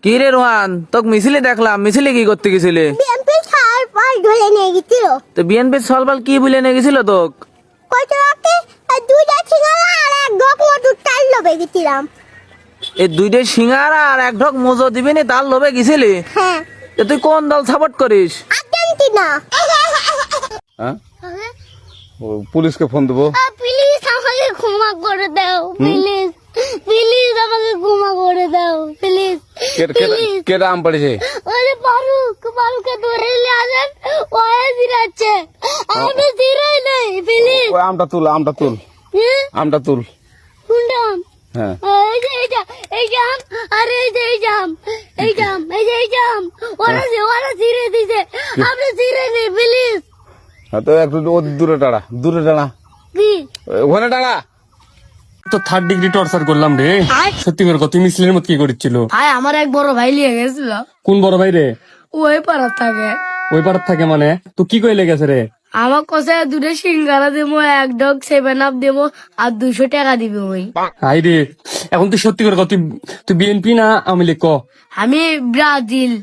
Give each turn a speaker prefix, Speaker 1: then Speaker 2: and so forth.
Speaker 1: কি রে রোহান, তোকে মিছিলে দেখলাম, মিছিলে কি করতে গেছিলে?
Speaker 2: বিএমপি সার পাল ধরে নিয়ে গেছিল।
Speaker 1: তো বিএনপির সলবাল কি বলে নিয়ে গেছিল তোক?
Speaker 2: কত রাতে দুইটা সিঙ্গারা আর এক ঢোক মধুর চাল লোভে গেছিলাম।
Speaker 1: এই দুইটা সিঙ্গারা আর এক ঢোক মজো দিবি নি, তার লোভে গেছিলি?
Speaker 2: হ্যাঁ,
Speaker 1: তো তুই কোন দল সাপোর্ট করিস?
Speaker 2: আর্জেন্টিনা।
Speaker 3: হ্যাঁ ও, পুলিশকে ফোন দেবো।
Speaker 2: প্লিজ আমাকে ক্ষমা করে দাও, প্লিজ প্লিজ আমাকে ক্ষমা করে দাও, প্লিজ প্লিজ।
Speaker 3: কেটা আম পড়েছে?
Speaker 2: ওরে ফারুককে ধরে নিয়ে আসেন, ওয়ে জিরাচ্ছে, আমি জিরাই নেই, প্লিজ।
Speaker 3: ওই আমটা তুল, আমটা তুল, আমটা তুল।
Speaker 2: কোনটা আম?
Speaker 3: হ্যাঁ
Speaker 2: এই যে এই জাম, আর এই যে এই জাম, এই জাম, এই যে এই জাম, ওরা জিরে দিছে, আপনি জিরে নেই, প্লিজ।
Speaker 3: হ্যাঁ, তো একটু দূরে টাড়া, দূরে টাড়া,
Speaker 2: কি
Speaker 3: ওখানে টাড়া।
Speaker 4: তো 3rd ডিগ্রি টর্চার করলাম রে। সত্যি করে কত মিছিলের মত কি করেছিল?
Speaker 5: ভাই আমার এক বড় ভাই লিয়ে গেছিল,
Speaker 4: কোন বড় ভাই রে?
Speaker 5: ওই পাড়ার থাকে।
Speaker 4: ওই পাড়ার থাকে মানে? তো কি কইলে গেছে রে?
Speaker 5: আমার কাছে দুটো সিঙ্গারা দেবো, এক ডগ 7 আপ দেবো, আর 200 টাকা দিবে ওই।
Speaker 4: হাই রে, এখন তুই সত্যি করে কত, তুই বিএনপি না আওয়ামী লীগ ক?
Speaker 5: আমি ব্রাজিল।